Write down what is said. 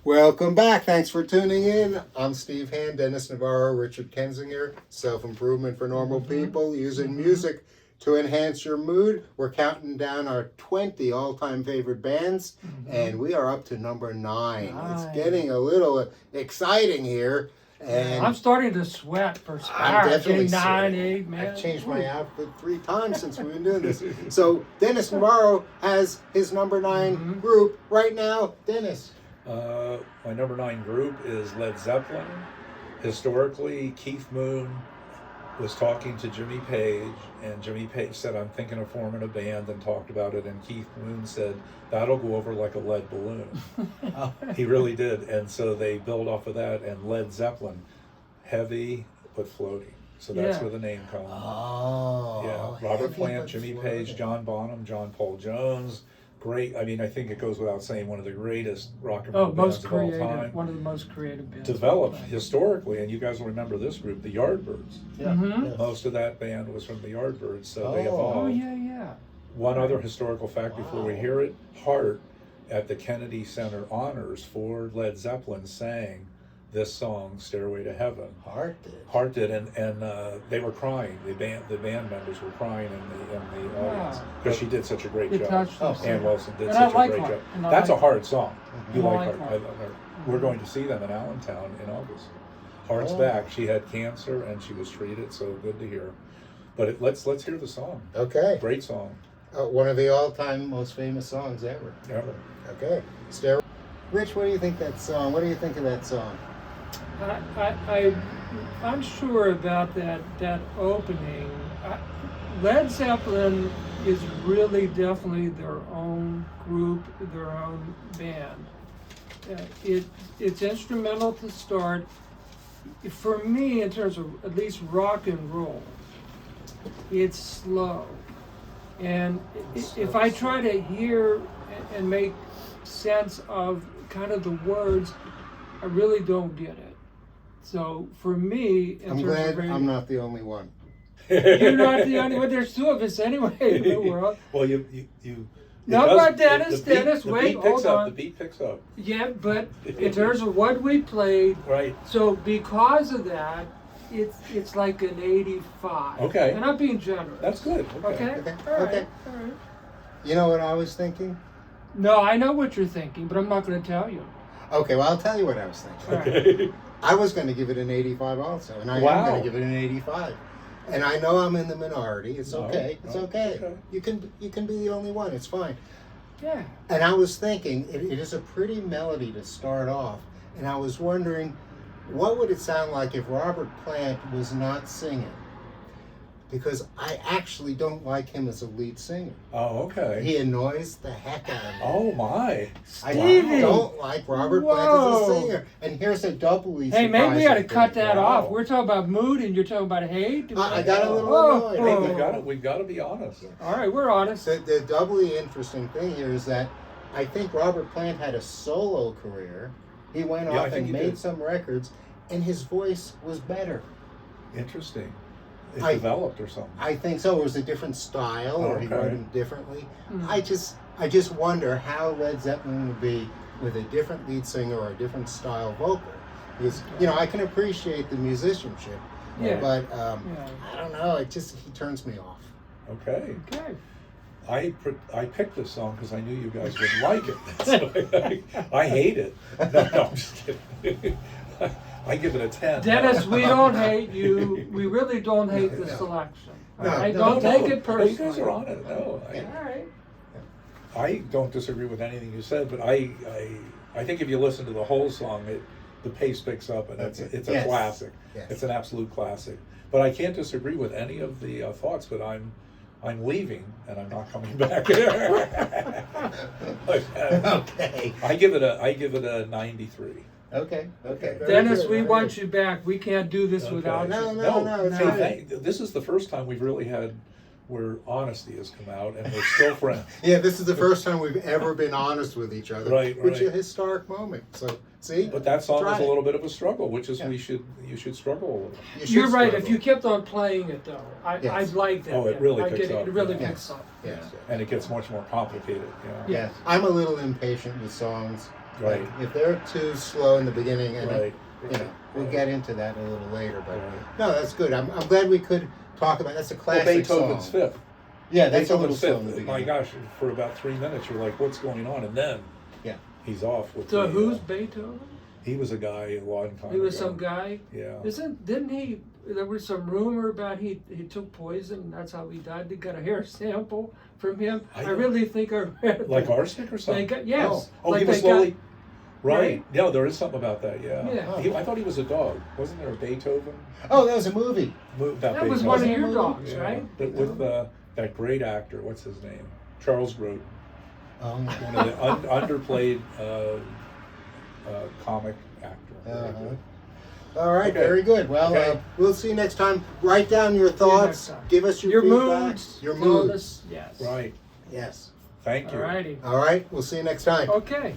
Welcome back. Thanks for tuning in. I'm Steve Hand, Denis Navarro, Richard Kensinger. Self-improvement for normal people, using music to enhance your mood. We're counting down our 20 all-time favorite bands, and we are up to number 9. It's getting a little exciting here. And I'm starting to sweat, perspire. I'm definitely 9, sweating. 8, man. I've changed my outfit 3 times since we've been doing this. So Denis Navarro has his number 9 group right now. Denis. My number 9 group is Led Zeppelin. Historically, Keith Moon was talking to Jimmy Page, and Jimmy Page said, I'm thinking of forming a band, and talked about it, and Keith Moon said, that'll go over like a lead balloon. He really did, and so they built off of that, and Led Zeppelin, heavy but floating. So that's where the name comes. Oh. Yeah, Robert Plant, Jimmy Page, John Bonham, John Paul Jones. Great. I mean, I think it goes without saying, one of the greatest rock and roll bands of all time. One of the most creative bands. Developed historically, and you guys will remember this group, the Yardbirds. Yeah. Yes. Most of that band was from the Yardbirds, so they Oh. evolved. Oh, yeah. One other historical fact before we hear it, Hart at the Kennedy Center Honors for Led Zeppelin sang this song, Stairway to Heaven. Hart did, and they were crying. The band members were crying in the audience because she did such a great job. Ann Wilson did such a great job. That's a hard song. You like Hart. We're going to see them in Allentown in August. Hart's back. She had cancer and she was treated, so good to hear. But let's hear the song. Okay. Great song. One of the all-time most famous songs ever. Ever. Okay. Stairway. Rich, what do you think that song? What do you think of that song? I'm sure about that opening. Led Zeppelin is really definitely their own group, their own band. It's instrumental to start. For me, in terms of at least rock and roll, it's slow. And if I try to hear and make sense of kind of the words, I really don't get it. So for me, I'm glad I'm not the only one. You're not the only one. There's 2 of us anyway in the world. Well, you. No, but Denis, wait, hold on. The beat picks up. Yeah, but in terms of what we played, right. So because of that, it's like an 85. Okay. And I'm being generous. That's good. Okay. All right. You know what I was thinking? No, I know what you're thinking, but I'm not going to tell you. Okay, well, I'll tell you what I was thinking. Okay. I was going to give it an 85 also, and I am going to give it an 85. And I know I'm in the minority. It's okay. It's okay. You can be the only one. It's fine. Yeah. And I was thinking, it is a pretty melody to start off, and I was wondering, what would it sound like if Robert Plant was not singing? Because I actually don't like him as a lead singer. Oh, okay. He annoys the heck out of me. Oh, my. I don't like Robert Plant as a singer. And here's a doubly Hey, maybe we ought to cut that Wow. off. We're talking about mood and you're talking about hate. I got a little annoyed. Hey, we've got to be honest. All right, we're honest. The doubly interesting thing here is that I think Robert Plant had a solo career. He went off and made some records, and his voice was better. Interesting. It developed or something. I think so. It was a different style, or he wrote them differently. I just wonder how Led Zeppelin would be with a different lead singer or a different style vocal. Because I can appreciate the musicianship, but I don't know. He turns me off. Okay. I picked this song because I knew you guys would like it. So I hate it. No, I'm just kidding. I give it a 10. Denis, we don't hate you. We really don't hate the selection. Don't take it personally. You guys are on it. No. All right. I don't disagree with anything you said, but I think if you listen to the whole song, the pace picks up, and it's a classic. Yes. It's an absolute classic. But I can't disagree with any of the thoughts. But I'm leaving, and I'm not coming back. Okay. I give it a 93. Okay. Denis, we want you back. We can't do this without you. No. This is the first time we've really had where honesty has come out, and we're still friends. Yeah, this is the first time we've ever been honest with each other, which is a historic moment. So, see? But that song was a little bit of a struggle, which is you should struggle a little. You're right. If you kept on playing it, though, I'd like that. Oh, it really picks up. It really picks up. Yes. And it gets much more complicated. Yes. I'm a little impatient with songs Right. Like, if they're too slow in the beginning, and Right. you know, we'll Right. get into that a little later. But Right. no, that's good. I'm glad we could talk about. That's a Well, classic Beethoven's song. Fifth. Yeah, that's a little Beethoven's slow in the Fifth. beginning. My gosh, for about 3 minutes, you're like, what's going on? And then Yeah. he's off with So the, who's Beethoven? he was a guy a long time He was ago. some guy. Yeah. Didn't he? There was some rumor about he took poison. And that's how he died. They got a hair sample from him. I I don't- really think I read Like that. arsenic or They something? got, yes. Oh, like he was they got- slowly. Right. Right? Yeah, there is something about that. Yeah. Yeah. I thought he was a dog. Wasn't there a Beethoven? Oh, that was a movie. That was one of Beethoven. your dogs, Yeah. right? But with that great actor, what's his name? Charles Grodin. Oh, One of the underplayed comic actor. Very Uh-huh. good. all right, Okay. very good. Well, Okay. we'll see you next time. Write down your thoughts. next time. Give us your feedback. moods. Your tell moods. us- Yes. Right. Yes. Thank you. All righty. All right. We'll see you next time. Okay.